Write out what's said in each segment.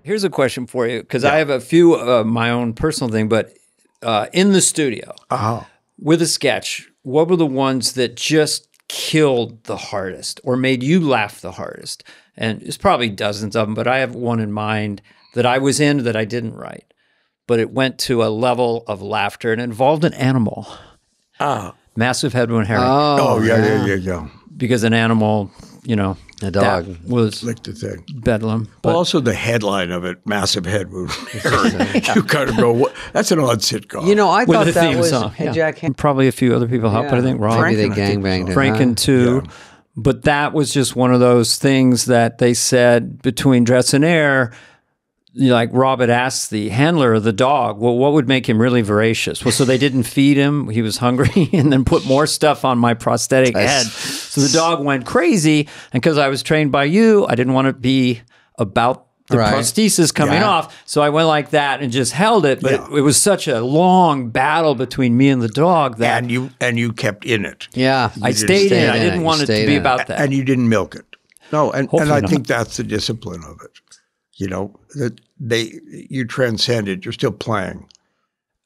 Here's a question for you, because I have a few my own personal thing, but in the studio with a sketch, what were the ones that just killed the hardest or made you laugh the hardest? And it's probably dozens of them, but I have one in mind that I was in that I didn't write, but it went to a level of laughter and it involved an animal. Massive Head Wound Harry. Oh, yeah. Because an animal, you know, a dog was like the thing. Bedlam. Well, also the headline of it, Massive Head Wound Harry. You kind of go, what? That's an odd sitcom. You know, I With thought the that theme was song. Hey, Jack. And probably a few other people helped, but I think Rob. Maybe they Franken, I think gangbanged it. Franken too. Yeah. But that was just one of those things that they said between Dress and Air. Like Rob had asked the handler of the dog, well, what would make him really voracious? Well, so they didn't feed him. He was hungry and then put more stuff on my prosthetic head. So the dog went crazy. And because I was trained by you, I didn't want to be about the prosthesis coming off. So I went like that and just held it. But it was such a long battle between me and the dog that and you kept in it. Yeah. I stayed in. I didn't want it to be about that. And you didn't milk it. No, and I not. think that's the discipline of it. You know, that you transcend it. You're still playing.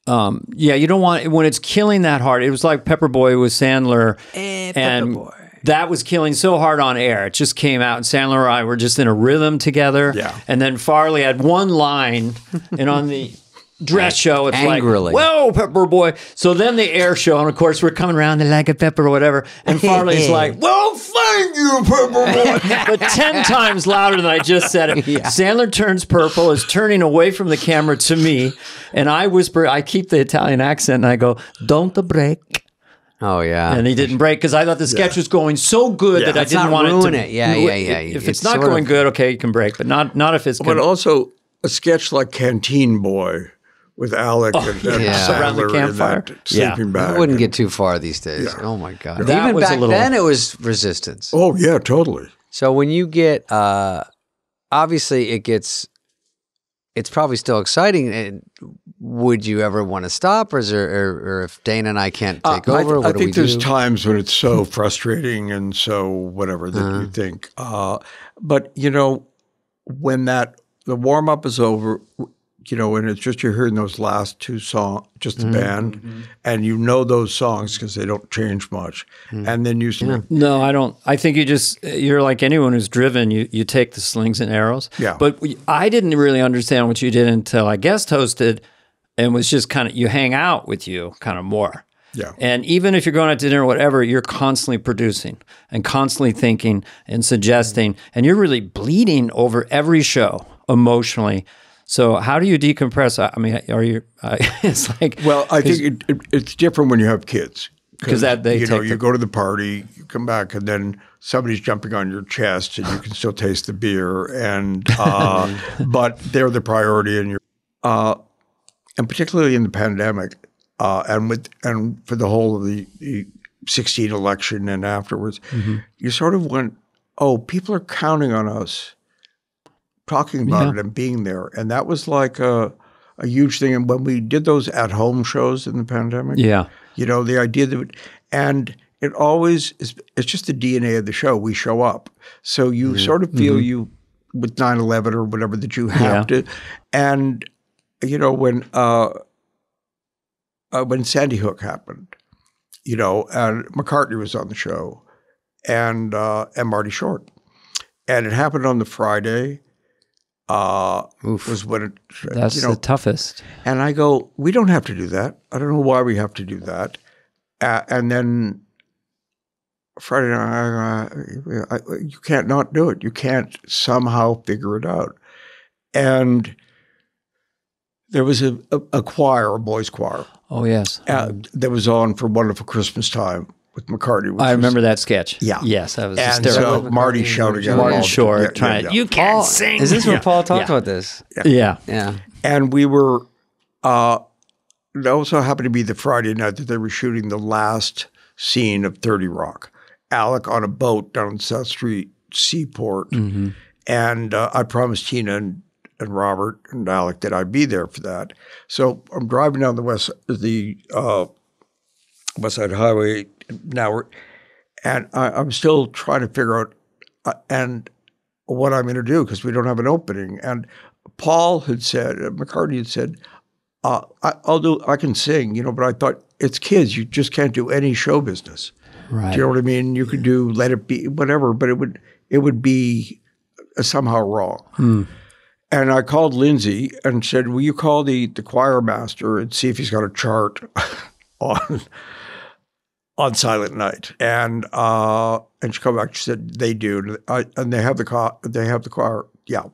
Yeah, you don't want when it's killing that hard. It was like Pepperboy with Sandler, and that was killing so hard on air. It just came out, and Sandler and I were just in a rhythm together. Yeah. And then Farley had one line, and on the dress show, it's Angrily. like, whoa, Pepperboy. So then the air show, and of course we're coming around to like a pepper or whatever, and Farley's like, well, thank you, Pepperboy, but 10 times louder than I just said it. Yeah. Sandler turns purple, is turning away from the camera to me, and I whisper, I keep the Italian accent, and I go, don't break. Oh, yeah. And he didn't break because I thought the sketch was going so good that I didn't want ruin it to it. Yeah. If it's not going good, okay, you can break, but not if it's good. But also a sketch like Canteen Boy with Alec and Around the Sandler campfire. in that sleeping bag. I wouldn't get too far these days. Yeah. Oh, my God. That Even was a back little- then, it was resistance. Oh, yeah, totally. So when you get, obviously it's probably still exciting. And would you ever want to stop, or is there, or if Dana and I can't take over, I what do we think do? there's times when it's so frustrating and so whatever that you think. But, you know, when the warm-up is over, you know, and it's just you're hearing those last two songs, just the band, and you know those songs because they don't change much. And then you No, I don't. I think you're like anyone who's driven, you take the slings and arrows. Yeah. But I didn't really understand what you did until I guest hosted and was just kind of, you hang out with you kind of more. Yeah. And even if you're going out to dinner or whatever, you're constantly producing and constantly thinking and suggesting, and you're really bleeding over every show emotionally. So how do you decompress? I mean, are you? It's like, Well, I think it's different when you have kids. because You go to the party, you come back, and then somebody's jumping on your chest, and you can still taste the beer, and but they're the priority, and and particularly in the pandemic, and for the whole of the 2016 election and afterwards, you sort of went, oh, people are counting on us, talking about it and being there, and that was like a huge thing. And when we did those at-home shows in the pandemic, you know, the idea that, and it always is, it's just the DNA of the show. We show up. So you sort of feel you, with 9/11 or whatever, that you have to. And, you know, when Sandy Hook happened, you know, and McCartney was on the show and Marty Short. And it happened on the Friday. Was when that's the toughest. And I go, we don't have to do that. I don't know why we have to do that. And then Friday night, you can't not do it. You can't somehow figure it out. And there was a choir, a boys' choir. Oh yes, that was on for Wonderful Christmas Time with McCartney. I remember that sketch. Yeah. Yes, that was And hysterical. so Marty shouting at Martin all- Short trying. You can't Paul, sing. is this where Paul talked about this? Yeah. Yeah. And we were, it also happened to be the Friday night that they were shooting the last scene of 30 Rock. Alec on a boat down on South Street, Seaport. And I promised Tina and Robert and Alec that I'd be there for that. So I'm driving down the West Side Highway now, and I'm still trying to figure out, and what I'm going to do because we don't have an opening. And Paul had said, McCartney had said, I can sing, but I thought it's kids. You just can't do any show business. Right. Do you know what I mean? You could do Let It Be, whatever, but it would be somehow wrong. And I called Lindsay and said, will you call the choir master and see if he's got a chart on Silent Night? And she came back. She said they do, and they have the choir. Yeah.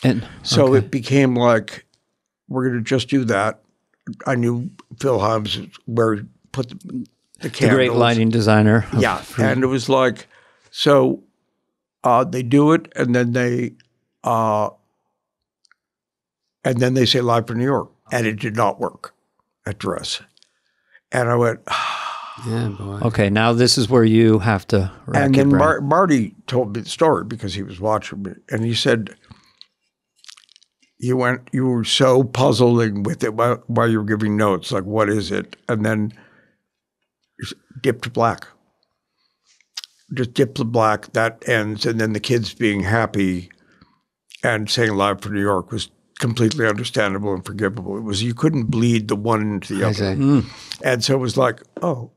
And so it became like we're going to just do that. I knew Phil Himes where he put the candles. The great lighting designer. Yeah, and it was like so. They do it, and then they say live from New York, and it did not work at Dress. And I went, Yeah, boy. Okay, now this is where you have to rack and your then brain. Marty told me the story because he was watching me, and he said, you were so puzzling with it while you were giving notes, like, what is it? And then dip to black. Just dip to black, that ends, and then the kids being happy and saying live from New York was completely understandable and forgivable. It was, you couldn't bleed the one into the other. And so it was like, oh,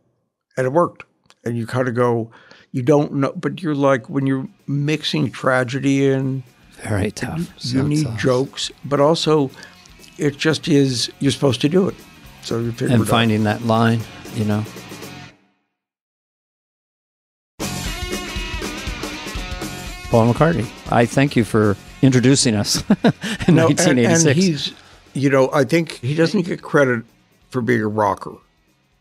and it worked. And you kind of go, you don't know, but you're like, when you're mixing tragedy in, Very tough. you need jokes, but also it just is, you're supposed to do it. So you figure And it out. finding that line, Paul McCartney, I thank you for introducing us in 1986. And he's, I think he doesn't get credit for being a rocker.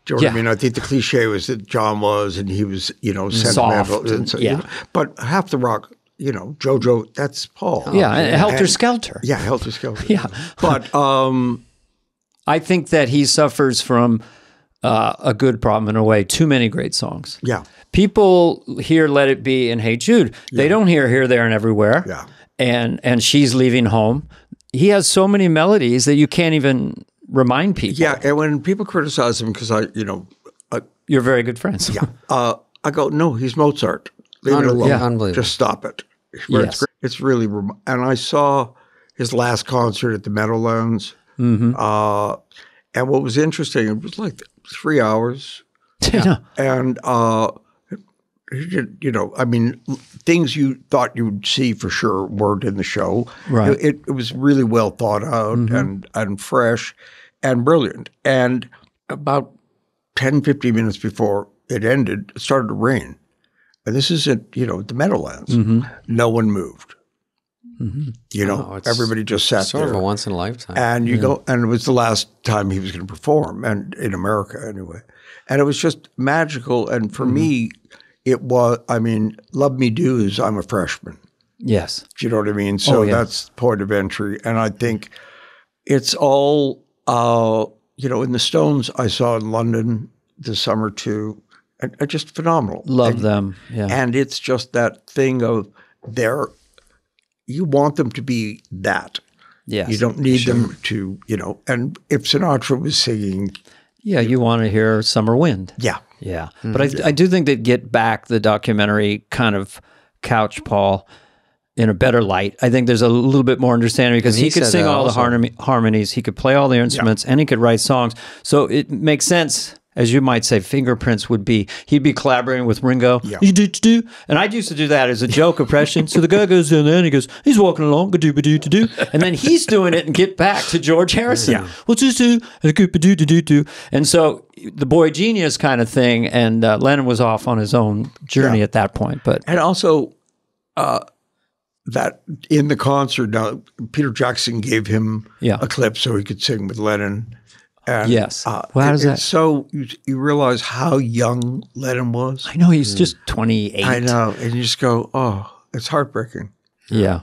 Do you know what I mean? I think the cliche was that John was, and he was, sentimental. Soft, but half the rock, JoJo, that's Paul. and Helter Skelter. Yeah, Helter Skelter. Yeah. But I think that he suffers from a good problem in a way. Too many great songs. yeah, People hear Let It Be and Hey Jude. They don't hear Here, There, and Everywhere. Yeah. And She's Leaving Home. He has so many melodies that you can't even remind people. yeah. And when people criticize him, because You're very good friends. I go, no, he's Mozart. Leave it alone. Unbelievable. Just stop it. Yes. It's really, and I saw his last concert at the Meadowlands. And what was interesting, it was like 3 hours. And he did, I mean, things you thought you would see for sure weren't in the show. Right. It was really well thought out and fresh and brilliant. And about 10, 15 minutes before it ended, it started to rain. And this is at, the Meadowlands. No one moved. It's Everybody just sat Sort there. of a once in a lifetime. And you go, and it was the last time he was going to perform, and in America anyway. And it was just magical. And for me, it was, Love Me Do is I'm a freshman. Yes. Do you know what I mean? So that's the point of entry. And I think it's all, in the Stones I saw in London this summer too, and just phenomenal. Love them. Yeah. And it's just that thing of you want them to be that. Yes. You don't need them to, and if Sinatra was singing. Yeah, you want to hear Summer Wind. Yeah. Yeah. But I do think that Get Back, the documentary, kind of couch Paul in a better light. I think there's a little bit more understanding because he could said sing that all also. the harmonies, he could play all the instruments, and he could write songs. So it makes sense, as you might say, Fingerprints would be, he'd be collaborating with Ringo. Yeah. You do. And I used to do that as a joke impression. So the guy goes in there and he goes, he's walking along, do. And then he's doing it and Get Back to George Harrison. Yeah. Well, do. And so the boy genius kind of thing. And Lennon was off on his own journey at that point. But And also that in the concert, now Peter Jackson gave him a clip so he could sing with Lennon. And, yes. Well, how does that? So you realize how young Lennon was. I know he's just 28. I know. And you just go, oh, it's heartbreaking. Yeah.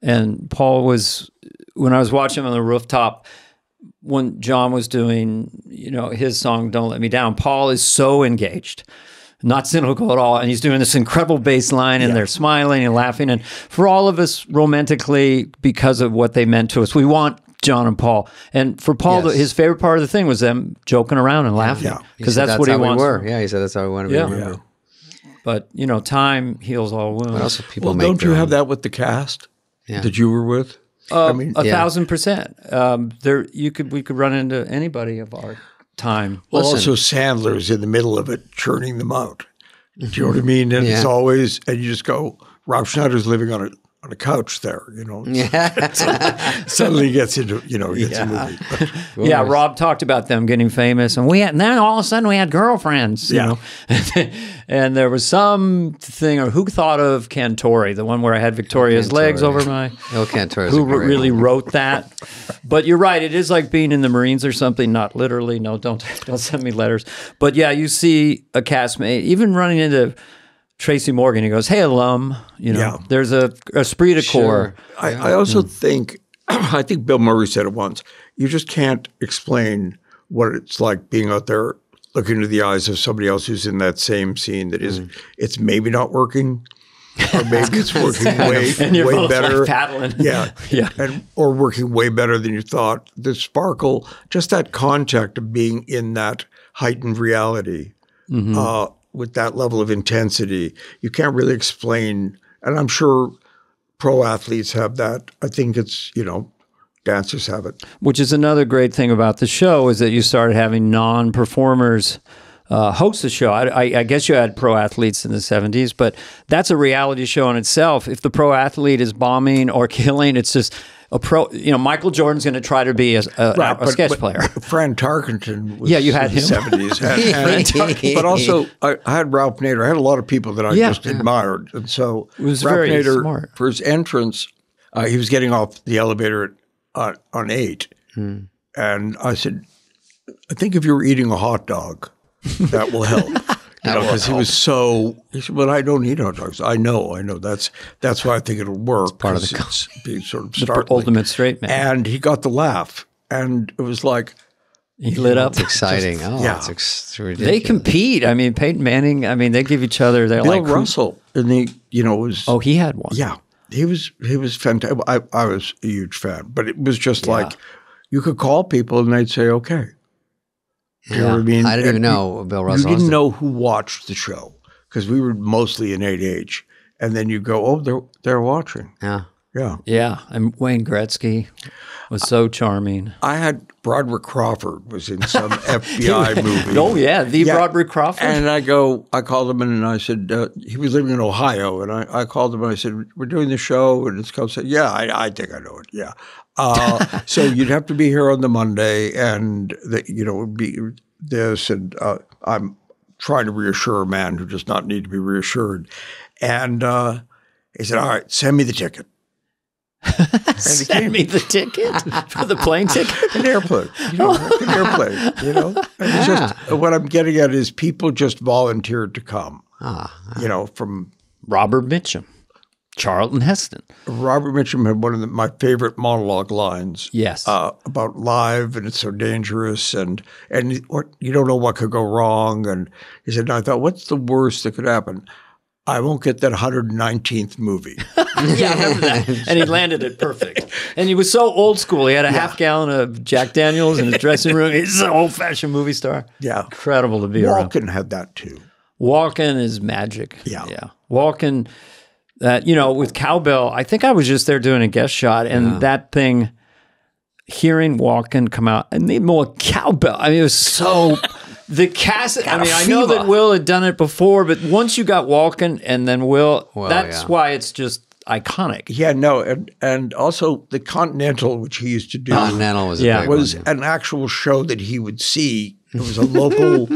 And Paul was, when I was watching him on the rooftop, when John was doing, his song, Don't Let Me Down, Paul is so engaged, not cynical at all. And he's doing this incredible bass line and they're smiling and laughing. And for all of us romantically, because of what they meant to us, we want John and Paul. And for Paul, his favorite part of the thing was them joking around and laughing. Yeah. Because that's what he how wants. We were. Yeah, he said that's how we want to be remembered. But you know, time heals all wounds. But also people Well, make don't you their have own- that with the cast Yeah. that you were with? I mean, 1,000%. We could run into anybody of our time. well, Listen. also Sandler's in the middle of it, churning them out. Do you know what I mean? And it's Yeah. always, and you just go, Rob Schneider's living on a couch there, you know. Suddenly gets into, gets a movie. But, Yeah, Rob talked about them getting famous, and then all of a sudden we had girlfriends, you know. And there was some thing, or who thought of Cantori, the one where I had Victoria's legs Cantori. over my. Il Cantor is Who a great really one. wrote that? But you're right; it is like being in the Marines or something. Not literally. No, don't send me letters. But yeah, you see a castmate, even running into Tracy Morgan. He goes, "Hey, alum." You know, Yeah. there's a esprit de corps. Sure. I also think, I think Bill Murray said it once, you just can't explain what it's like being out there looking into the eyes of somebody else who's in that same scene that is, it's maybe not working, or maybe it's working And you're way both better. like paddling. Yeah. Yeah. Or working way better than you thought. The sparkle, just that contact of being in that heightened reality with that level of intensity, you can't really explain. And I'm sure pro athletes have that. I think it's, dancers have it. Which is another great thing about the show is that you started having non-performers host the show. I guess you had pro athletes in the 70s, but that's a reality show in itself. If the pro athlete is bombing or killing, it's just a pro. Michael Jordan's going to try to be a sketch player. Fran Tarkenton was Yeah, you had in the him. 70s. But also, I had Ralph Nader. I had a lot of people that I just admired. And so was Ralph very Nader, smart. for his entrance, he was getting off the elevator on 8. And I said, I think if you were eating a hot dog, that will help. Because he said, well, I don't eat hot dogs. I know. That's why I think it'll work. part of the 'cause it's being sort of startling. Ultimate straight man. And he got the laugh. And it was like, He lit up. It's exciting. yeah. It's ridiculous. They compete. I mean, Peyton Manning. They give each other. They're Bill like Russell, and was he had one. yeah, he was fantastic. I was a huge fan, but it was just like you could call people and they'd say okay. You know what I mean? I didn't even And know Bill Russell. You didn't know who watched the show because we were mostly in 8H, and then you go, oh, they're watching. Yeah. Yeah, Yeah, and Wayne Gretzky was so charming. I had Broderick Crawford was in some FBI movie. Oh yeah, the Broderick Crawford. And I called him and I said, he was living in Ohio. And I called him and I said, we're doing the show. And it's called, said, yeah, I think I know it. Yeah. So you'd have to be here on the Monday and, it would be this. And I'm trying to reassure a man who does not need to be reassured. And he said, all right, send me the ticket. Send me the ticket for the plane ticket. An airplane, an airplane, And it's just, what I'm getting at is people just volunteered to come, from Robert Mitchum, Charlton Heston. Robert Mitchum had one of my favorite monologue lines. Yes. About live and it's so dangerous and you don't know what could go wrong. And he said, I thought, what's the worst that could happen? I won't get that 119th movie. Yeah, I remember that. And he landed it perfect. And he was so old school. He had a half gallon of Jack Daniels in his dressing room. He's an old-fashioned movie star. Yeah. Incredible to be around. Walken had that too. Walken is magic. Yeah. Yeah. Walken, with Cowbell, I think I was just there doing a guest shot, and that thing, hearing Walken come out, and need more Cowbell. It was so... The cast, I know that Will had done it before, but once you got Walken and then Will, that's why it's just iconic. Yeah, no, and also the Continental, which he used to do, Continental was a big was one, an actual show that he would see. It was a local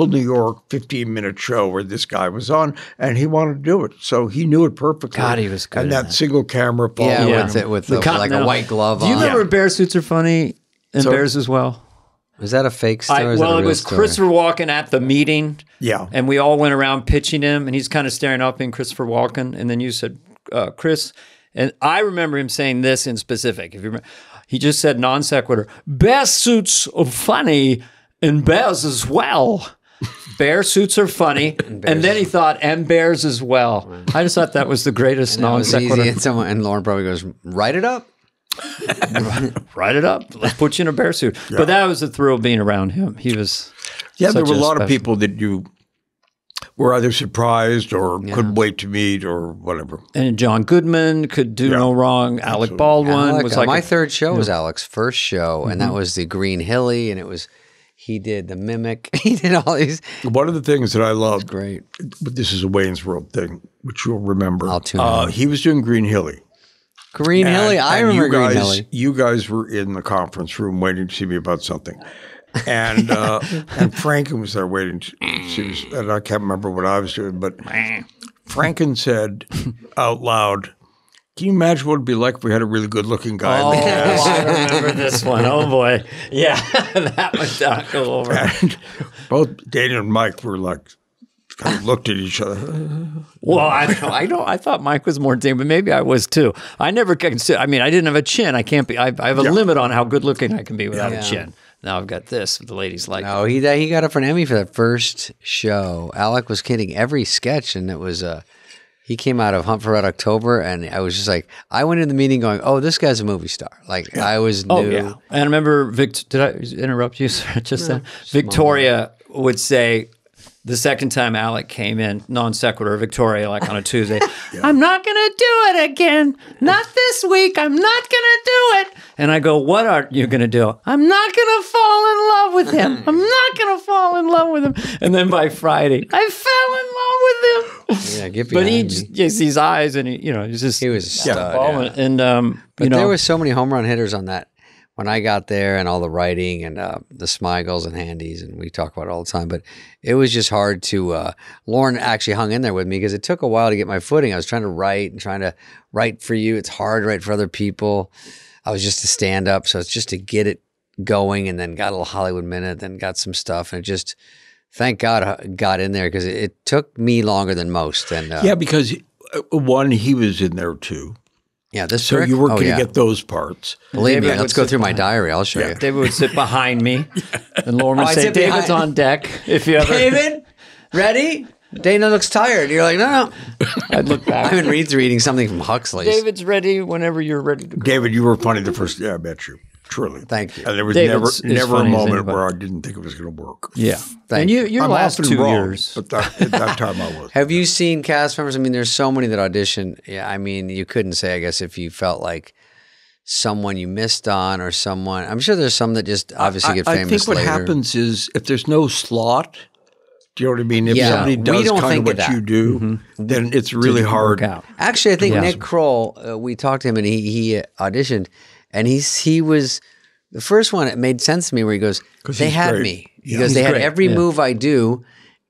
New York 15-minute show where this guy was on, and he wanted to do it, so he knew it perfectly. God, he was good And at that that. single camera following him. with The like a Continental. white glove Do you on. remember Bear Suits Are Funny and Sorry? Bears as well? Was that a fake story? or is that a Well, it real was story? Christopher Walken at the meeting. Yeah. And we all went around pitching him, and he's kind of staring up in Christopher Walken. And then you said, Chris, and I remember him saying this in specific. If you remember, he just said non sequitur, Bear Suits Are Funny and Bears as well. Bear suits are funny. and then he thought, and bears as well. I just thought that was the greatest That non was easy. sequitur. And Lauren probably goes, write it up. Write it up. Let's put you in a bear suit. But that was the thrill being around him. He was Yeah, there such were a lot special- of people that were either surprised or couldn't wait to meet or whatever. And John Goodman could do no wrong. Alec Baldwin Alec, was like my third show was Alec's first show, and that was the Green Hilly, and it was he did the Mimic, he did all these. One of the things that I loved, Great. but this is a Wayne's World thing, which you'll remember. I'll tune in. He was doing Green Hilly. Green Hilly, I remember Green Hilly. You guys were in the conference room waiting to see me about something. And and Franken was there waiting to see me. And I can't remember what I was doing, but Franken said out loud, "Can you imagine what it'd be like if we had a really good-looking guy in the cast?" I remember this one. Oh, boy. Yeah, that would not go over. And both Dana and Mike were like, kind of looked at each other. Well, I thought Mike was more tame, but maybe I was too. I never consider. I mean, I didn't have a chin. I can't be. I have a limit on how good looking I can be without a chin. Now I've got this. The ladies like. No, he got up for an Emmy for that first show. Alec was kidding every sketch, and it was he came out of Hunt for Red October, and I was just like, I went into the meeting going, "Oh, this guy's a movie star." Like I was new. Oh yeah, and I remember did I interrupt you just then? Victoria would say. The second time Alec came in, non sequitur, Victoria, like on a Tuesday, I'm not going to do it again. Not this week. I'm not going to do it. And I go, what are you going to do? I'm not going to fall in love with him. I'm not going to fall in love with him. And then by Friday, I fell in love with him. Yeah, get But he behind me. just these eyes, and he's just He was a stud, yeah. And But there was so many home run hitters on that when I got there, and all the writing and the Smigels and Handies, and we talk about it all the time. But it was just hard to. Lauren actually hung in there with me because it took a while to get my footing. I was trying to write for you. It's hard to write for other people. I was just a stand up, so it's just to get it going, and then got a little Hollywood Minute, then got some stuff, and it just. Thank God I got in there because it took me longer than most. And Yeah, because one, he was in there too. yeah, this So trick? you were Oh, going to yeah. get those parts. Believe me, David let's would go sit through my behind- diary. I'll show you. David would sit behind me, and Lauren would I'd say, sit David's behind- on deck. If you ever. David, ready? Dana looks tired. You're like, no. I'd look back. Ivan Reed's reading something from Huxley's. David's ready whenever you're ready to go. David, you were funny the first. Yeah, I bet you. Truly. Thank you. And there was David's as never a funny as moment anybody. where I didn't think it was going to work. Yeah. Thank and you. your I'm last often 2 wrong, years. but at that time I was. Have you seen cast members? I mean, there's so many that audition. Yeah, I mean, you couldn't say, I guess, if you felt like someone you missed on or someone. I'm sure there's some that just obviously get I famous think what later. happens is if there's no slot, do you know what I mean? If Yeah, somebody we does don't kind think of of what that. you do, then it's really Didn't hard. work out. Actually, I think Yeah. Nick Kroll, we talked to him and he auditioned, and he was the first one. It made sense to me where he goes, "They he's had great. me." He Yeah. goes, He's "They had great, every yeah. move I do,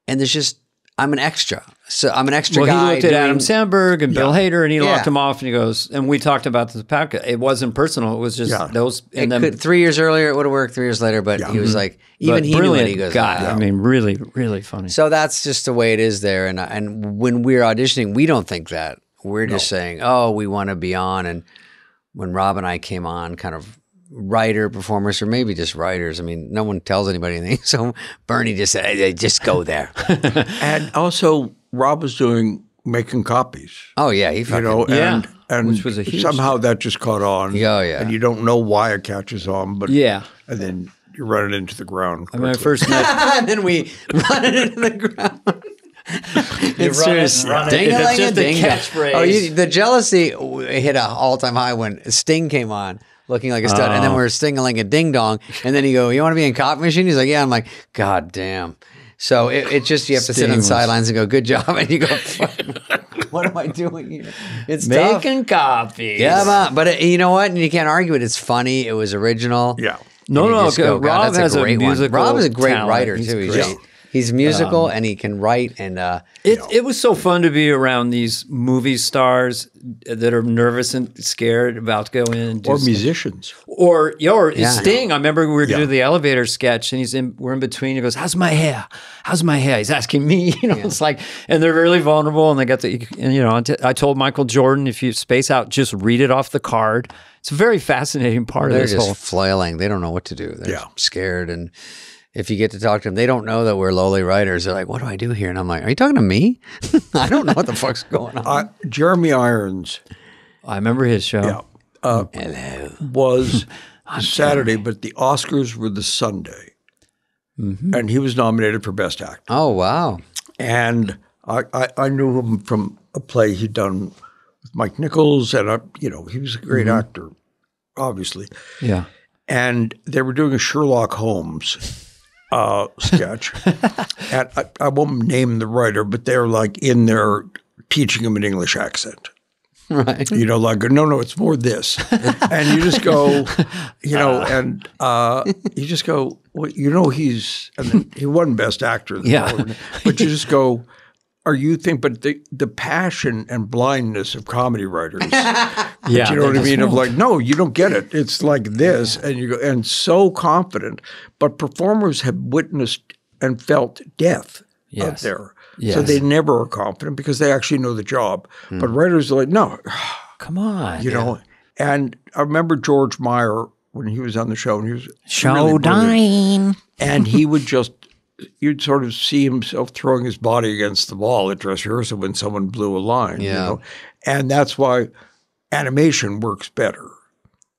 and there's just I'm an extra. So I'm an extra Well, guy." he looked at doing- Adam Sandberg and Bill Hader, and he Yeah. locked him off, and he goes, and we talked about the packet. It wasn't personal. It was just Yeah. those. And then, 3 years earlier, it would have worked. 3 years later, but he was like, even but he knew it. brilliant He goes, guy. "Ah." I mean, really, really funny. So that's just the way it is there. And when we're auditioning, we don't think that. We're just saying, oh, we want to be on. And when Rob and I came on, kind of writer, performers, or maybe just writers, I mean, no one tells anybody anything. So Bernie just said, hey, just go there. And also, Rob was making copies. Oh, yeah. He You fucking, know, Yeah, and which was a huge somehow that just caught on. Oh, yeah. And you don't know why it catches on, but Yeah. and then you run it into the ground. I mean, I quickly. first met. and then we run it into the ground. It's run it, just run it. ding-a-ling-a, It's just a ding-a. catchphrase. Oh, the jealousy hit an all-time high when Sting came on. Looking like a stud, and then we're stingling a ding dong, and then you go, "You want to be in Cop Machine?" He's like, "Yeah." I'm like, "God damn!" So it just you have to sit Sting on the was- sidelines and go, "Good job," and you go, "Fuck, "What am I doing here?" It's tough. Making copies. Yeah, but you know what? And you can't argue it. It's funny. It was original. Yeah. No, And you no. just go, God, Rob that's has a great one. musical Rob is a great talent. writer He's too. great. He's musical and he can write and It was so fun to be around these movie stars that are nervous and scared about to go in and do Or stuff. musicians. Or Yeah. Sting. I remember we were Yeah. doing the elevator sketch, and we're in between. He goes, "How's my hair? How's my hair?" He's asking me. It's like, and they're really vulnerable, and they got the. And, I told Michael Jordan, if you space out, just read it off the card. It's a very fascinating part of they're this just whole. flailing. They don't know what to do. They're Yeah. scared. And if you get to talk to them, they don't know that we're lowly writers. They're like, what do I do here? And I'm like, are you talking to me? I don't know what the fuck's going on. Jeremy Irons I remember his show. Hello. was Saturday, but the Oscars were the Sunday. And he was nominated for Best Actor. Oh, wow. And I knew him from a play he'd done with Mike Nichols, and he was a great actor, obviously. Yeah. And they were doing a Sherlock Holmes sketch, and I won't name the writer, but they're like in there teaching him an English accent. Right. Like, no, it's more this. And you just go, and you just go, well, and then he won Best Actor. But you just go, but the passion and blindness of comedy writers. Yeah. You know what I mean? Of like, no, you don't get it. It's like this. And you go, and so confident. But performers have witnessed and felt death out there. Yes. So they never are confident because they actually know the job. But writers are like, no. Come on. know. And I remember George Meyer when he was on the show, and he was Showtime. and he would you'd sort of see himself throwing his body against the wall at dress rehearsal when someone blew a line. Yeah. And that's why animation works better.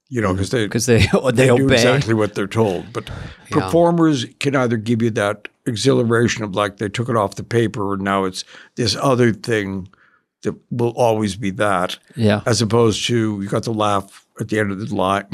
Because they do obey exactly what they're told. But performers can either give you that exhilaration of like they took it off the paper and now it's this other thing that will always be that. Yeah. As opposed to you got the laugh at the end of the line,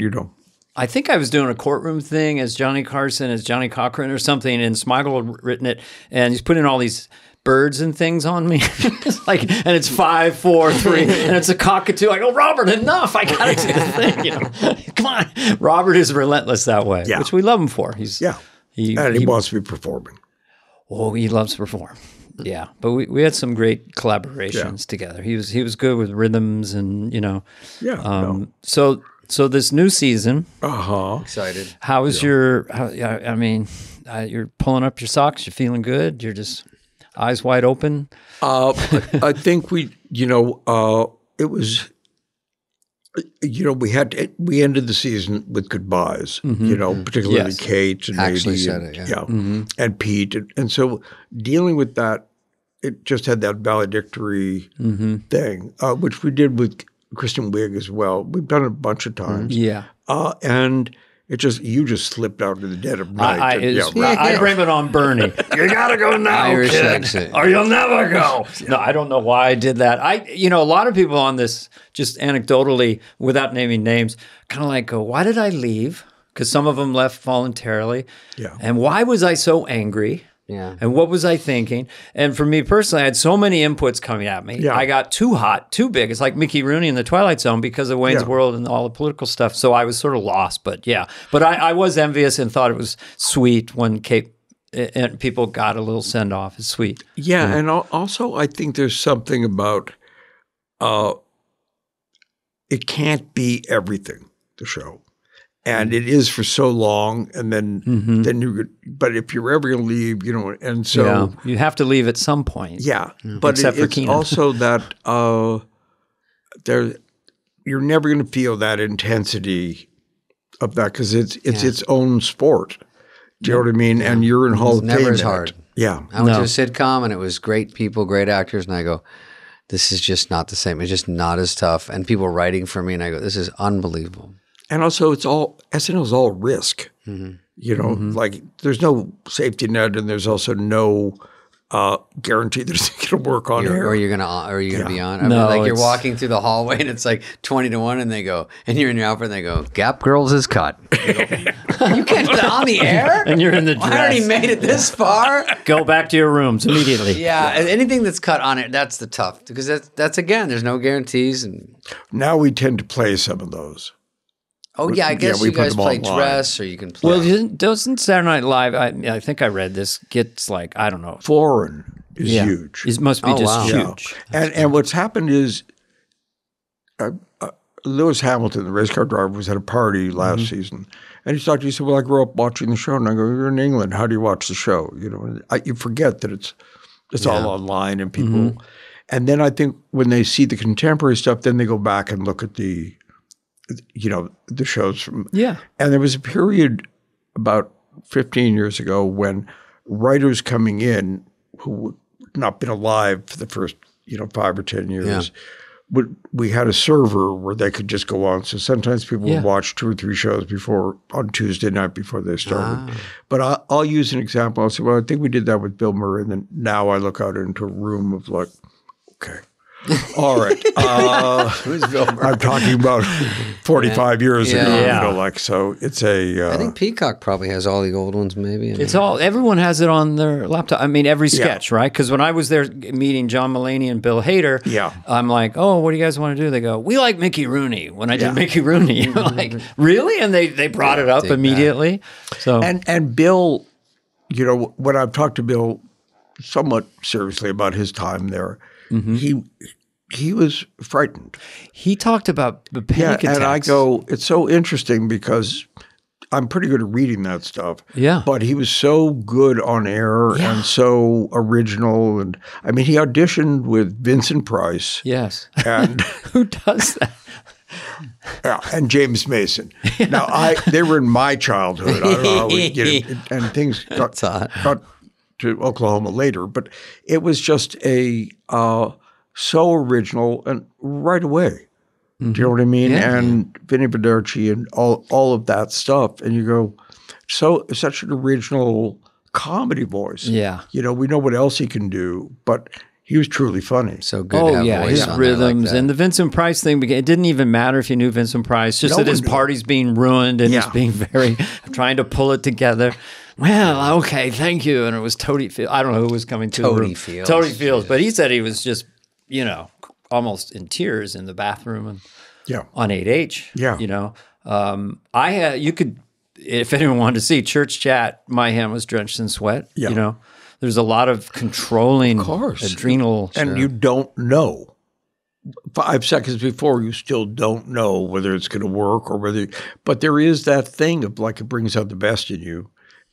I think I was doing a courtroom thing as Johnny Carson, as Johnny Cochran or something, and Smigel had written it, and he's putting all these birds and things on me. And it's 5, 4, 3, and it's a cockatoo. I go, Robert, enough. I got to do the thing. Come on. Robert is relentless that way, which we love him for. He wants to be performing. Oh, he loves to perform. Yeah, but we had some great collaborations together. He was good with rhythms and So this new season, Excited. how is your? You're pulling up your socks. You're feeling good. You're just eyes wide open. I think it was. We ended the season with goodbyes. Particularly Kate and actually Amy said it. And Pete, and so dealing with that, it just had that valedictory thing, which we did with Kristen Wiig as well. We've done it a bunch of times. Yeah. And you just slipped out in the dead of night. I blame it on Bernie. You gotta go now, Irish kid, exit. or you'll never go. No, I don't know why I did that. A lot of people on this, just anecdotally, without naming names, kind of like go, why did I leave? Because some of them left voluntarily. Yeah. And why was I so angry? Yeah. And what was I thinking? And for me personally, I had so many inputs coming at me. Yeah. I got too hot, too big. It's like Mickey Rooney in The Twilight Zone because of Wayne's World and all the political stuff. So I was sort of lost. But But I was envious and thought it was sweet when Kate and people got a little send off. It's sweet. Yeah. And also I think there's something about it can't be everything, the show. And it is for so long, and then but if you're ever going to leave, and so you have to leave at some point. Yeah, but Except for it's Keenan. also that you're never going to feel that intensity of that because it's its own sport. Do you know what I mean? And you're in Hall of Fame. Never as in it. hard. Yeah, I went to a sitcom and it was great people, great actors, and I go, this is just not the same. It's just not as tough. And people writing for me, and I go, this is unbelievable. And also, SNL is all risk. Like there's no safety net, and there's also no guarantee that it's going to work on air. Or you're gonna be on. You're walking through the hallway and it's like 20-1, and they go, and you're in your outfit, and they go, Gap Girls is cut. You can't do that on the air, And you're in the dress. I already made it this far. Go back to your rooms immediately. Yeah, and anything that's cut on it, that's the tough because that's again, there's no guarantees. And Now we tend to play some of those. I guess we you put guys them play online. dress, or you can play. Well, doesn't Saturday Night Live? I think I read this. Gets like I don't know. Foreign is huge. It must be just wow. huge. And what's happened is Lewis Hamilton, the race car driver, was at a party last season, and he said, "Well, I grew up watching the show." And I go, "You're in England. How do you watch the show?" You forget that it's all online and people. And then I think when they see the contemporary stuff, then they go back and look at the shows from. Yeah. And there was a period about 15 years ago when writers coming in who had not been alive for the first 5 or 10 years we had a server where they could just go on. So sometimes people Yeah. would watch 2 or 3 shows before on Tuesday night before they started. But I'll use an example. I'll say, well, I think we did that with Bill Murray. And then now I look out into a room of like, okay. All right. Who's Bill Murray? I'm talking about 45 years ago. Yeah. You know, like, so it's a. I think Peacock probably has all the old ones, maybe. I mean, It's all, everyone has it on their laptop. I mean, every sketch, right? Because when I was there meeting John Mulaney and Bill Hader, Yeah. I'm like, oh, what do you guys want to do? They go, we like Mickey Rooney. When I did Mickey Rooney, I'm like, really? And they brought it up Dig that. immediately. So And Bill, you know, when I've talked to Bill somewhat seriously about his time there, he was frightened. he talked about the panic attacks. And I go, it's so interesting because I'm pretty good at reading that stuff. Yeah. But he was so good on air and so original. And I mean, he auditioned with Vincent Price Yes. and Who does that? and James Mason. Now, they were in my childhood. I don't know how we get it. And things got to Oklahoma later. But it was just so original and right away. Do you know what I mean? Yeah. And Vinny Vidarchi and all of that stuff. And you go, such an original comedy voice. Yeah. You know, we know what else he can do, but he was truly funny. so good to Oh have yeah, voice his on there rhythms like that. and the Vincent Price thing. It didn't even matter if you knew Vincent Price, just No that his one knew. party's being ruined and he's Yeah. being very trying to pull it together. Well, okay, thank you. And it was Toady Fields. I don't know who was coming to the Toady room. Fields. Toady Fields, but he said he was just, you know, almost in tears in the bathroom and Yeah. on 8H. Yeah. You know, you could, if anyone wanted to see Church Chat, my hand was drenched in sweat. Yeah. You know, there's a lot of controlling adrenal. And you don't know. 5 seconds before, you still don't know whether it's going to work or whether. But there is that thing of like it brings out the best in you,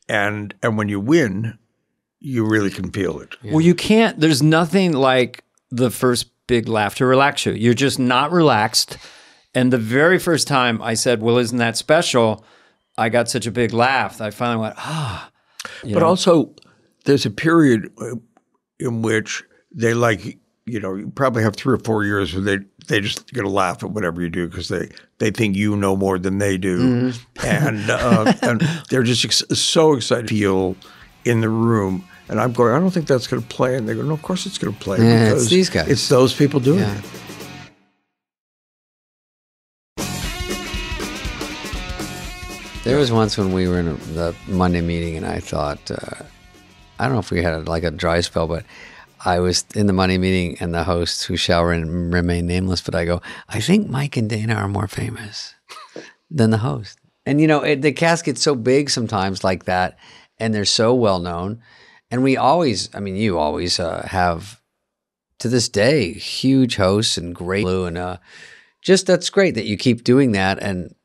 and when you win, you really can feel it. Well, you can't, there's nothing like the first big laugh to relax you. You're just not relaxed. And the very first time I said, well, isn't that special? I got such a big laugh. I finally went, But also, there's a period in which they like, you know, you probably have 3 or 4 years where they just going to laugh at whatever you do because they think you know more than they do. And they're just so excited to feel in the room. And I'm going, I don't think that's going to play. And they go, no, of course it's going to play. Yeah, because it's these guys. It's those people doing Yeah. it. There was once when we were in the Monday meeting, and I thought, I don't know if we had like a dry spell, but I was in the Monday meeting, and the host, who shall remain nameless, but I go, I think Mike and Dana are more famous than the host. And, you know, the cast gets so big sometimes like that, and they're so well known. And we always, I mean, you always have, to this day, huge hosts and great blue, and just that's great that you keep doing that, and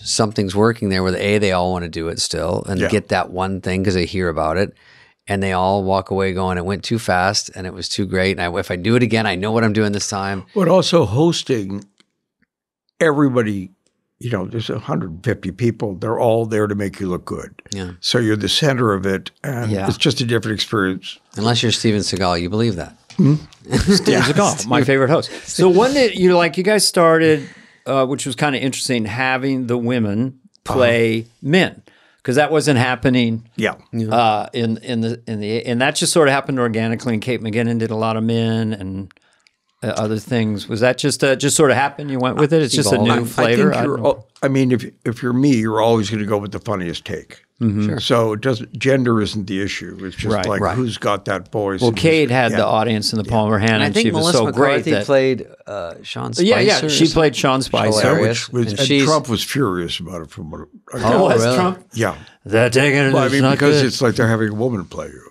something's working there where they all want to do it still and get that one thing because they hear about it, and they all walk away going, it went too fast and it was too great. And if I do it again, I know what I'm doing this time. But also hosting, everybody, you know, there's 150 people. They're all there to make you look good. Yeah. So you're the center of it, and it's just a different experience. Unless you're Steven Seagal, you believe that. Steve Seagal, my favorite host. So when did you guys started, which was kind of interesting, having the women play men, because that wasn't happening. Yeah. In that just sort of happened organically. And Kate McGinnon did a lot of men and other things. Was that just sort of happened? You went with it. It's just a new flavor. I mean, if you're me, you're always going to go with the funniest take. Sure. So it doesn't. Gender isn't the issue. It's just who's got that voice. Well, and Kate had the audience in the palm of her hand, And I and think she was Melissa so McCarthy great that played Sean Spicer. yeah, she played Sean Spicer. Hilarious. and she's- Trump was furious about it. From what I Oh, was really? Trump? yeah. That taking it Well, I is mean, not because good. it's like they're having a woman play you.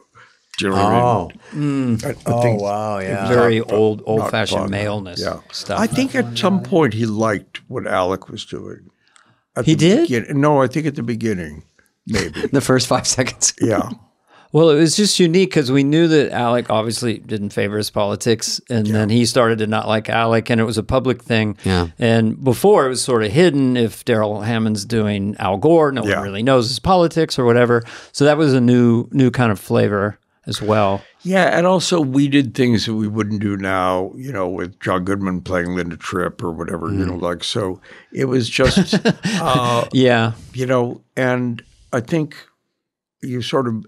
Do you know what I mean? I think wow, yeah. very not old-fashioned fun. maleness stuff. I think at some point he liked what Alec was doing. He did? No, I think at the beginning, maybe. The first 5 seconds. Yeah. Well, it was just unique because we knew that Alec obviously didn't favor his politics, and then he started to not like Alec, and it was a public thing. Yeah. And before it was sort of hidden if Daryl Hammond's doing Al Gore, no one really knows his politics or whatever. So that was a new kind of flavor as well. Yeah, and also we did things that we wouldn't do now, you know, with John Goodman playing Linda Tripp or whatever, you know, like, so it was just, Yeah. you know, and I think you sort of,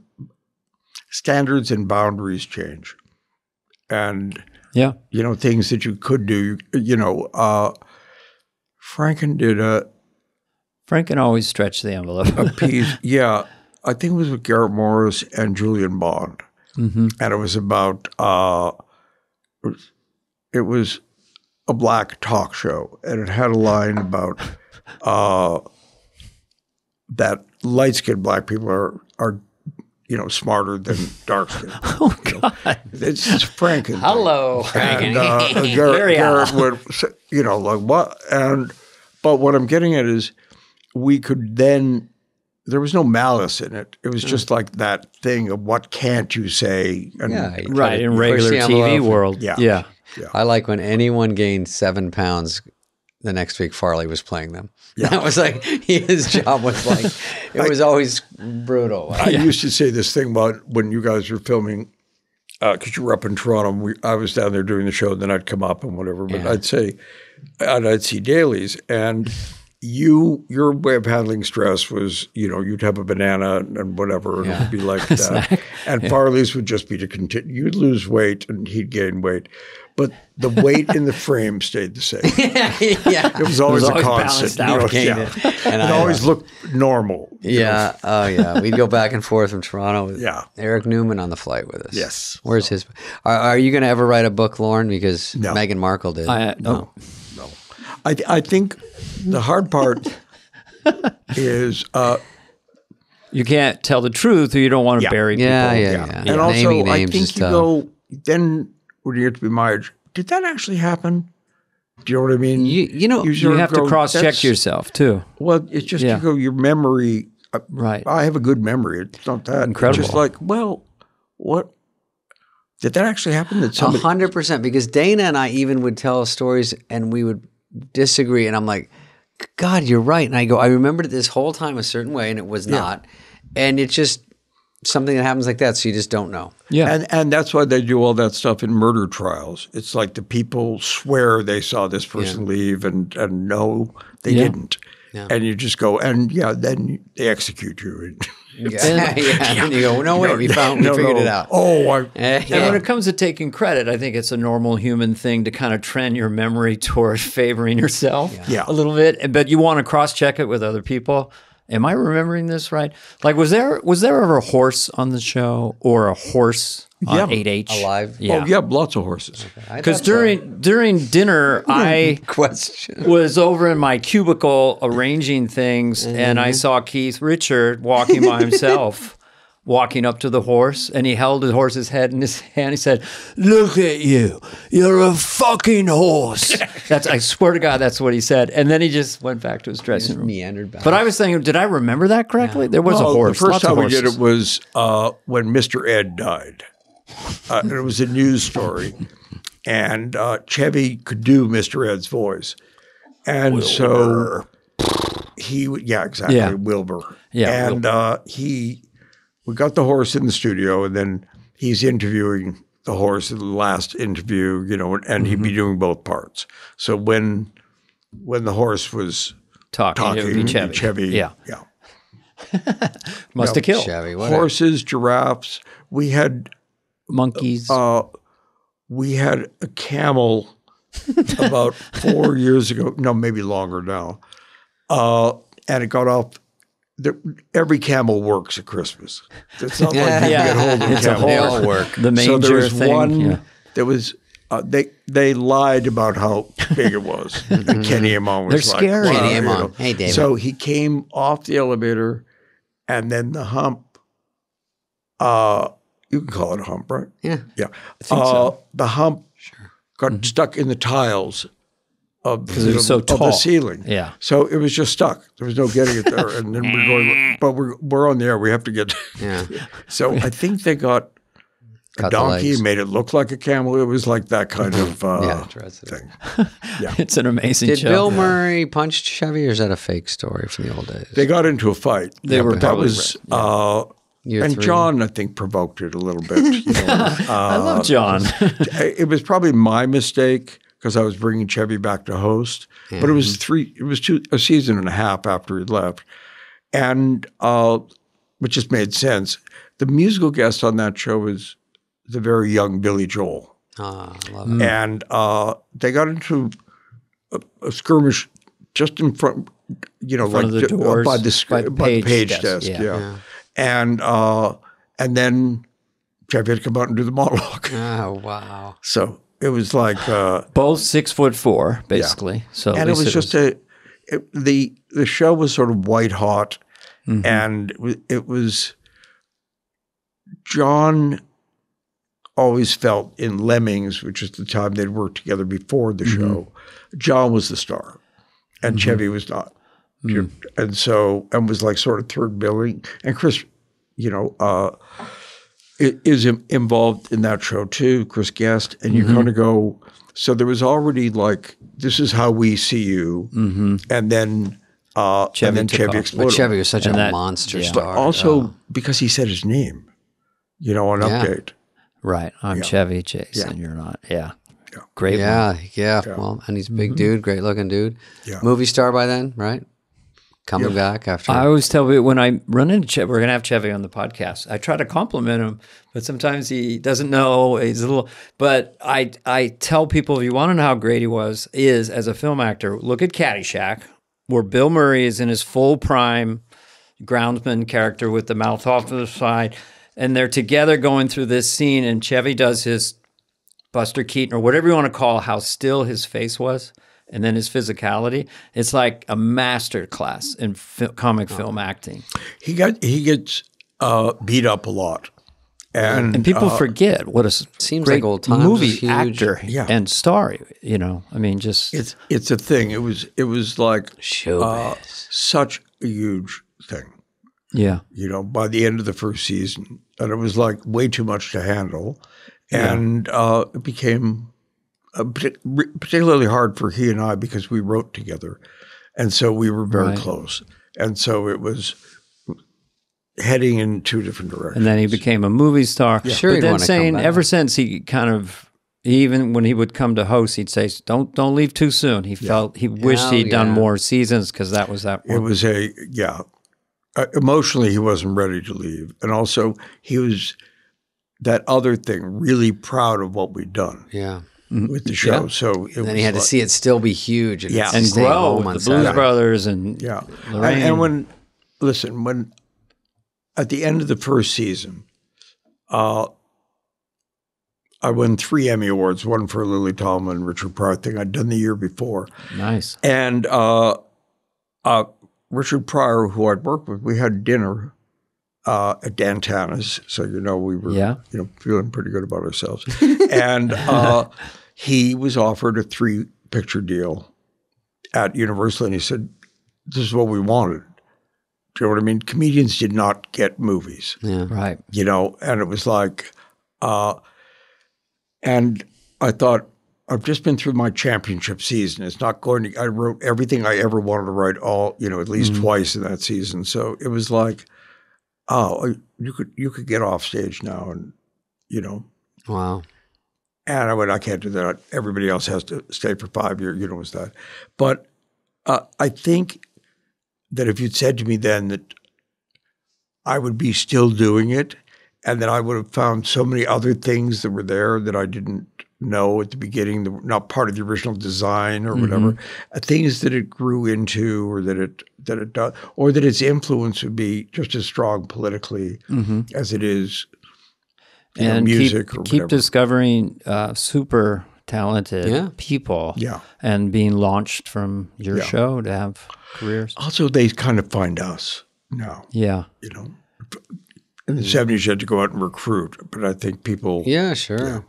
standards and boundaries change. And, Yeah. you know, things that you could do, you know, Franken did Frank can always stretch the envelope. a piece, yeah, I think it was with Garrett Morris and Julian Bond. And it was about, it was a black talk show, and it had a line about that light-skinned black people are you know, smarter than dark-skinned. Oh, God. It's Franken. Hello, And Franken. Garrett would say, you know, like, what? But what I'm getting at is we could then, there was no malice in it. It was just like that thing of what can't you say? And Yeah, you Right, in push regular the TV envelope. world. Yeah. Yeah. I like when anyone gained 7 pounds. The next week, Farley was playing them. That was like his job was like it was always brutal. I used to say this thing about when you guys were filming, because you were up in Toronto. I was down there doing the show, and then I'd come up and whatever. But I'd say, I'd see dailies, and your way of handling stress was, you know, you'd have a banana and whatever, and it'd be like that. And Farley's would just be to continue. You'd lose weight, and he'd gain weight. But the weight in the frame stayed the same. It was always a constant. balanced out. And It always looked normal. you know. Yeah. Oh, yeah. We'd go back and forth from Toronto with Yeah. Eric Newman on the flight with us. Yes. Where's his? Are you going to ever write a book, Lauren? Because No. Meghan Markle did. No. I think the hard part is You can't tell the truth or you don't want to Yeah. bury people. Yeah. and also Naming I names is think you tough. go then when you get to be my age, did that actually happen? Do you know what I mean? You know, You sort of have to go, cross-check that's- yourself, too. Well, it's just Yeah. you go your memory. Right. I have a good memory. It's not that Incredible. It's just like, well, what did that actually happen? Did somebody? 100%. Because Dana and I even would tell stories and we would disagree. And I'm like, God, you're right. And I go, I remembered it this whole time a certain way and it was not. And it's just something that happens like that. So you just don't know. Yeah. And that's why they do all that stuff in murder trials. It's like the people swear they saw this person leave and no, they didn't. Yeah. And you just go, and then they execute you. Yeah. And you go, no, wait, we figured it out. Oh, And when it comes to taking credit, I think it's a normal human thing to kind of trend your memory toward favoring yourself Yeah. a little bit. But you want to cross-check it with other people. Am I remembering this right? Like, was there ever a horse on the show or a horse on 8H? Alive? Yeah. Oh, yeah, lots of horses. Because during dinner, I Question. was over in my cubicle arranging things, and I saw Keith Richard walking by himself, walking up to the horse, and he held the horse's head in his hand. He said, "Look at you, you're a fucking horse." I swear to God, that's what he said. And then he just went back to his dressing room. Meandered back. But I was thinking, did I remember that correctly? There was a Well, horse. The first lots of time we did horses. it was when Mr. Ed died. And it was a news story. And Chevy could do Mr. Ed's voice. And so he would, exactly, Yeah. Wilbur. Yeah, And we got the horse in the studio, and then he's interviewing the horse in the last interview, you know, and he'd be doing both parts. So when the horse was talking. It would be talking, Chevy. Yeah. yeah. Must have killed. Chevy, what Horses, giraffes. We had Monkeys. we had a camel about 4 years ago. No, maybe longer now. And it got off. Every camel works at Christmas. It's not like you can get hold of a It's a camel. They whole all work. The manger So there was thing. one. Yeah. There was. They lied about how big it was. And Kenny Amon was They're like, scary. "Wow," Kenny you Amon. know. Hey, David. So he came off the elevator, and then the hump. You can call it a hump, right? Yeah. Yeah. The hump got stuck in the tiles of, it was so of the tall. ceiling. Yeah. So it was just stuck. There was no getting it there. And then we're going, but we're on the air. We have to get. Yeah. So I think they got a Cut the donkey, legs. made it look like a camel. It was like that kind of thing. It's an amazing Did show. Bill Murray punch Chevy, or is that a fake story from the old days? They got into a fight. They were but that probably was Year And 3. John, I think, provoked it a little bit. You know. I love John. It was probably my mistake because I was bringing Chevy back to host, but it was a season and a half after he left, and which just made sense. The musical guest on that show was the very young Billy Joel, I love it. and they got into a skirmish just in front, you know, front of the doors, by by the the page page desk, desk, yeah. And then Chevy had to come out and do the monologue. Oh, wow. So it was like, Both 6'4", basically. So at and it least was just the show was sort of white hot, and it was John always felt in Lemmings, which is the time they'd worked together before the show, John was the star, and Chevy was not. And so, and was like sort of third billing. And Chris, you know, is involved in that show too, Chris Guest. And you kind of go, so there was already like, this is how we see you. And then Chevy took off. exploded. But Chevy was such a that- monster yeah. star. Also because he said his name, you know, on Yeah. Update. right. I'm Chevy Chase, and you're not. Yeah. Great one. Yeah. Well, and he's a big dude, great looking dude. Yeah. Movie star by then, right? Coming back after. I always tell people when I run into Chevy, we're going to have Chevy on the podcast. I try to compliment him, but sometimes he doesn't know. He's a little, but I tell people if you want to know how great he is as a film actor, look at Caddyshack, where Bill Murray is in his full prime groundsman character with the mouth off to the side, and they're together going through this scene, and Chevy does his Buster Keaton or whatever you want to call how still his face was. And then his physicality, it's like a master class in comic film acting. He gets beat up a lot. And people forget what a Seems great like old times movie was huge. actor Yeah. and star. You know, I mean, just it's a thing. It was like Showbiz. such a huge thing. yeah, You know, by the end of the first season, and it was like way too much to handle, and it became particularly hard for he and I because we wrote together, and so we were very close, and so it was heading in two different directions. and then he became a movie star. Sure, but he'd then wanna come saying back. ever since he kind of. Even when he would come to host, he'd say, "Don't leave too soon." He felt he wished he'd done more seasons because that was that. It was emotionally he wasn't ready to leave, and also he was that other thing really proud of what we'd done Yeah. with the show. So it And then was he had to like- see it still be huge and, Yeah. and stay grow home with on the Blues Saturday. Brothers and Yeah. Lorraine. And when at the end of the first season, I won 3 Emmy Awards, one for Lily Tomlin, Richard Pryor thing I'd done the year before. Nice. And Richard Pryor, who I'd worked with, we had dinner at Dan Tana's. So, you know, we were feeling pretty good about ourselves. And he was offered a 3-picture deal at Universal, and he said, this is what we wanted. Do you know what I mean? Comedians did not get movies. Yeah. Right. You know, and it was like, and I thought, I've just been through my championship season. It's not going to, I wrote everything I ever wanted to write at least twice in that season. So it was like, oh, you could get off stage now and, you know. Wow. And I went, I can't do that. Everybody else has to stay for 5 years, you know, what's that. But I think that if you'd said to me then that I would be still doing it, and that I would have found so many other things that were there that I didn't know at the beginning, that were not part of the original design or whatever, things that it grew into, or that it does, or that its influence would be just as strong politically as it is And music or keep whatever. discovering super talented people Yeah. and being launched from your show to have careers. Also, they kind of find us now. Yeah. You know, in the 70s, you had to go out and recruit, but I think people. Yeah, sure. Yeah.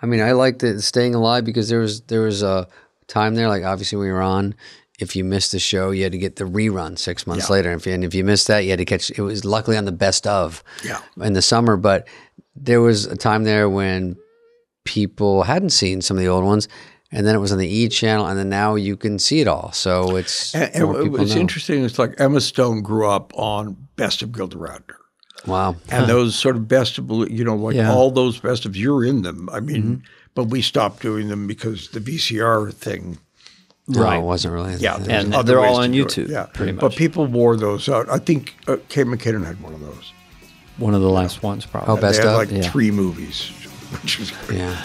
I mean, I liked it staying alive because there was a time there, like obviously we were on. If you missed the show, you had to get the rerun 6 months later. And if you missed that, you had to catch. It was luckily on the best of in the summer, but there was a time there when people hadn't seen some of the old ones, and then it was on the E! channel, and then now you can see it all. So it's And more people what's know. interesting is like Emma Stone grew up on Best of Gilda Radner. Wow. And those sort of best of, like Yeah. all those best of, you're in them. I mean, but we stopped doing them because the VCR thing. No, Right. it wasn't really. Yeah, there's And other they're ways all to on do it. YouTube, Yeah, pretty But much. people wore those out. I think Kate McKinnon had one of those. One of the last ones, probably. Oh, best they had of? like Yeah. 3 movies, which is great. Yeah.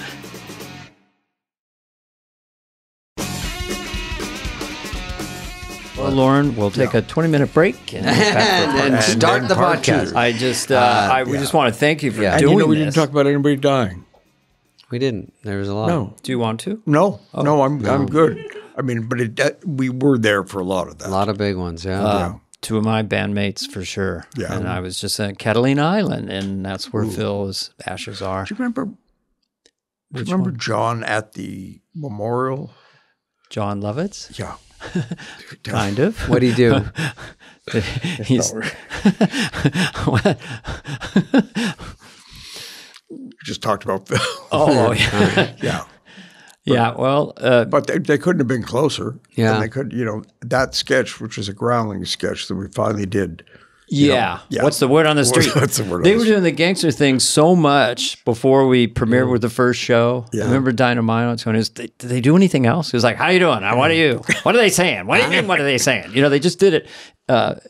Well, Lauren, we'll take a 20-minute break and get back for part And two. start then the part podcast. two. I just, we yeah. just want to thank you for Yeah. And doing we this. didn't talk about anybody dying. We didn't. There was a lot. No, Do you want to? no, I'm good. I mean, but we were there for a lot of that. A lot of big ones. Yeah. Yeah. Two of my bandmates for sure. Yeah. And I was just at Catalina Island, and that's where Phil's ashes are. Do you remember John at the memorial? John Lovitz? Yeah. Kind of. What do you do? He's We just talked about Phil. oh yeah. Yeah. Yeah, well, But they couldn't have been closer. Yeah. And they could, that sketch, which is a Groundling sketch that we finally did. yeah. yeah. What's the word on the street? What's the word on They the were street? doing the gangster thing so much before we premiered with the first show. Yeah. I remember Dynamite going, did they do anything else? He was like, how you doing? What are you? What are they saying? What do you mean, what are they saying? They just did it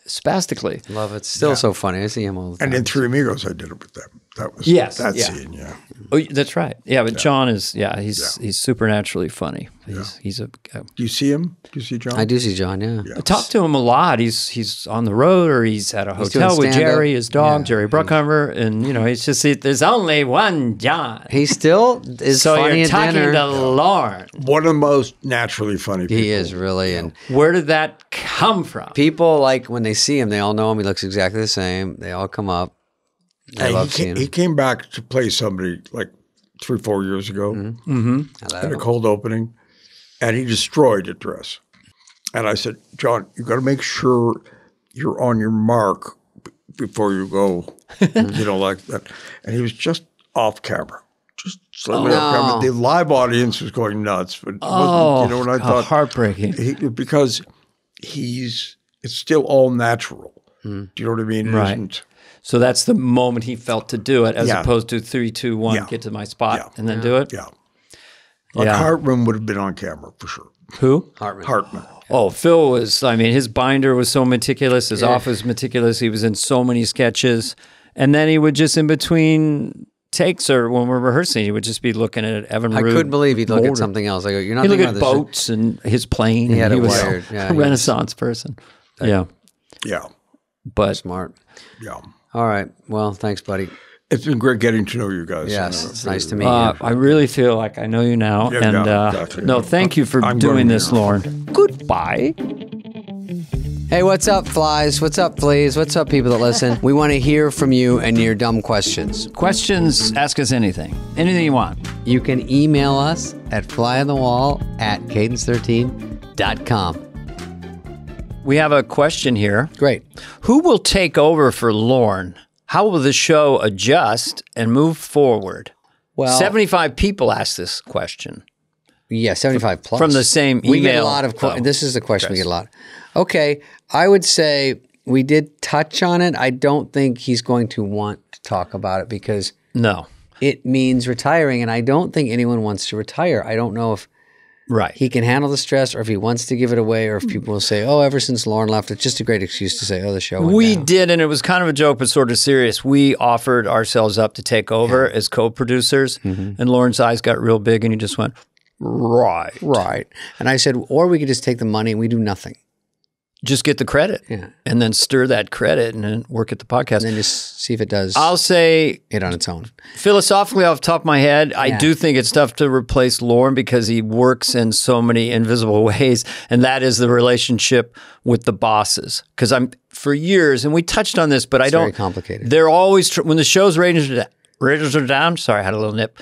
spastically. Love it. Still so funny. I see him all the time. And in Three Amigos, I did it with them. That was Yes, that yeah. scene, yeah. Oh, that's right. Yeah, but John is, he's supernaturally funny. He's a Do you see him? Do you see John? I do see John. Yeah. I talk to him a lot. He's on the road or he's at a He's hotel doing with stand-up. Jerry, his dog, Yeah. Jerry Bruckheimer, and it's just there's only one John. He still is So funny you're at talking dinner. to Lauren. One of the most naturally funny people. He is really, and Where did that come from? people like when they see him, they all know him. He looks exactly the same. They all come up. I And love seeing he him. came back to play somebody like 3-4 years ago in a cold opening, and he destroyed at dress. And I said, John, you got to make sure you're on your mark before you go, like that. And he was just off camera. Just slightly off No. camera. The live audience was going nuts, but it Oh, wasn't, what I how thought. heartbreaking. Because it's still all natural. Do you know what I mean? It Right. isn't- So that's the moment he felt to do it, as Yeah. opposed to 3, 2, 1, Yeah. get to my spot Yeah. and then do it. Yeah. Like Yeah. Hartman would have been on camera for sure. Who? Hartman. Oh, Phil was, his binder was so meticulous. His office was meticulous. He was in so many sketches. And then he would just, in between takes or when we're rehearsing, he would just be looking at Evan I Roode couldn't believe he'd look motor. at something else. I go, you're not He'd look thinking at about this. boats and his plane. He had and it was wired. Yeah, a he was- Renaissance person. Yeah. Yeah. But Smart. Yeah. All right. Well, thanks, buddy. It's been great getting to know you guys. Yes, And, it's nice to meet you. I really feel like I know you now. Yeah, and yeah, exactly. no, thank you for I'm doing going this, now. Lauren. Goodbye. Hey, what's up, flies? What's up, fleas? What's up, people that listen? We want to hear from you and your dumb questions. Questions, ask us anything. Anything you want. You can email us at flyonthewall@cadence13.com. We have a question here. Great. Who will take over for Lorne? How will the show adjust and move forward? Well, 75 people asked this question. Yeah, 75 plus. From the same We get a email, lot of though. this is a question we get a lot. Okay, I would say we did touch on it. I don't think he's going to want to talk about it because No. it means retiring, and I don't think anyone wants to retire. I don't know if Right. he can handle the stress or if he wants to give it away or if people will say, oh, ever since Lauren left, it's just a great excuse to say, oh, the show went We down. did, and it was kind of a joke, but sort of serious. We offered ourselves up to take over as co-producers, and Lauren's eyes got real big, and he just went, right. Right. And I said, or we could just take the money and we do nothing. Just get the credit, Yeah. and then stir that credit, and then work at the podcast. And then just see if it does I'll say it on its own. philosophically, off the top of my head, I Yeah. do think it's tough to replace Lauren because he works in so many invisible ways, and that is the relationship with the bosses. Because for years, and we touched on this, but I don't. very complicated. They're always when the show's ratings are down. Sorry, I had a little nip.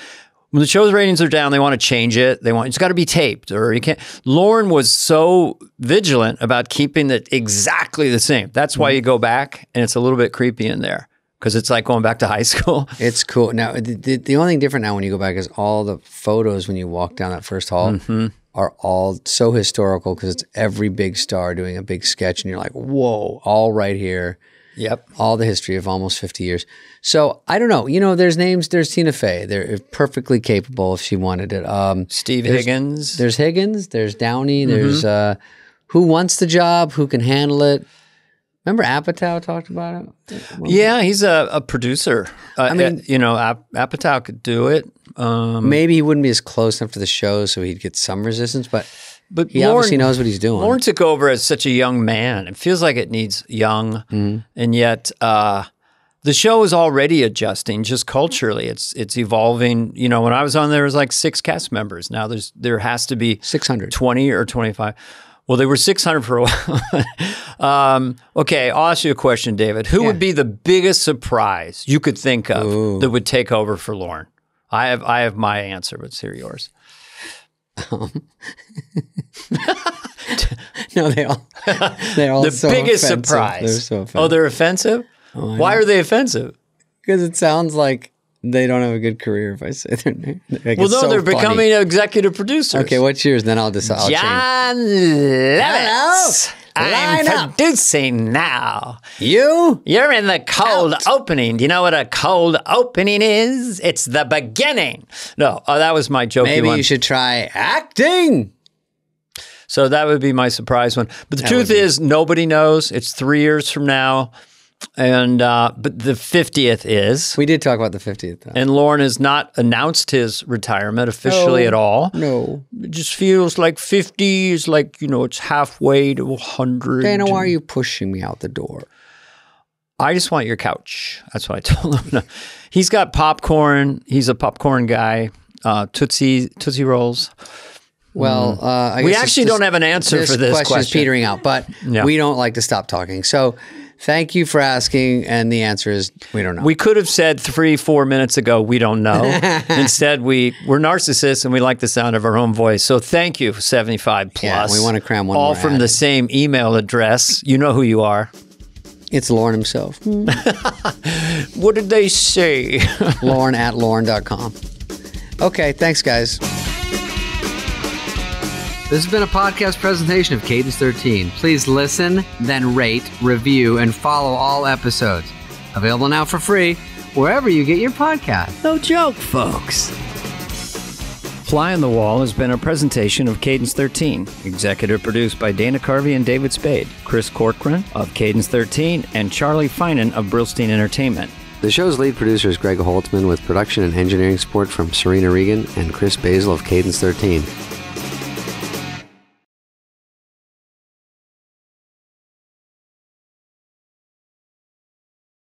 When the show's ratings are down, they want to change it. It's got to be taped, or you can't. Lauren was so vigilant about keeping it exactly the same. That's why you go back, and it's a little bit creepy in there because it's like going back to high school. It's cool. Now, the only thing different now when you go back is all the photos when you walk down that first hall are all so historical because it's every big star doing a big sketch, and you're like, whoa, all right here. Yep. All the history of almost 50 years. So I don't know. You know, there's names. There's Tina Fey. They're perfectly capable if she wanted it. Steve Higgins. There's Higgins. There's Downey. There's who wants the job, who can handle it. Remember Apatow talked about it? Yeah, he's a producer. I mean, you know, Apatow could do it. Maybe he wouldn't be as close enough to the show, so he'd get some resistance, but he obviously knows what he's doing. Lorne took over as such a young man. It feels like it needs young, and yet the show is already adjusting just culturally. It's evolving. You know, when I was on, there was like 6 cast members. Now there has to be 600, 20 or 25. Well, they were 600 for a while. Okay, I'll ask you a question, David. Who would be the biggest surprise you could think of that would take over for Lorne? I have my answer, but let's hear yours. No, they're all the so biggest offensive. surprise. They're so offensive. Oh, they're offensive? Why are they offensive? Because it sounds like they don't have a good career if I say their name. Like, Well, no, so they're funny. becoming executive producers. Okay, what's yours? Then I'll decide. I'll change. John Lovitz. Line I'm up. producing now. You? You're in the cold opening. Do you know what a cold opening is? It's the beginning. No, that was my jokey Maybe one. you should try acting. So that would be my surprise one. But the truth is, nobody knows. It's 3 years from now. And but the 50th is. We did talk about the 50th. Though. And Lorne has not announced his retirement officially at all. No. It just feels like 50 is like, you know, it's halfway to 100. Dana, why are you pushing me out the door? I just want your couch. That's what I told him. No. He's got popcorn. He's a popcorn guy. Tootsie Rolls. Well, I We guess actually don't have an answer for this question. Is question. petering out, but we don't like to stop talking. So thank you for asking, and the answer is we don't know. We could have said 3-4 minutes ago, we don't know. Instead, we're narcissists and we like the sound of our own voice. So thank you, 75 plus. Yeah, we want to cram one all more from ad. the same email address. You know who you are. It's Lorne himself. What did they say? Lorne@Lorne.com. Okay, thanks, guys. This has been a podcast presentation of Cadence 13. Please listen, then rate, review, and follow all episodes. Available now for free wherever you get your podcast. No joke, folks. Fly on the Wall has been a presentation of Cadence 13, executive produced by Dana Carvey and David Spade, Chris Corcoran of Cadence 13, and Charlie Finan of Brillstein Entertainment. The show's lead producer is Greg Holtzman with production and engineering support from Serena Regan and Chris Basil of Cadence 13.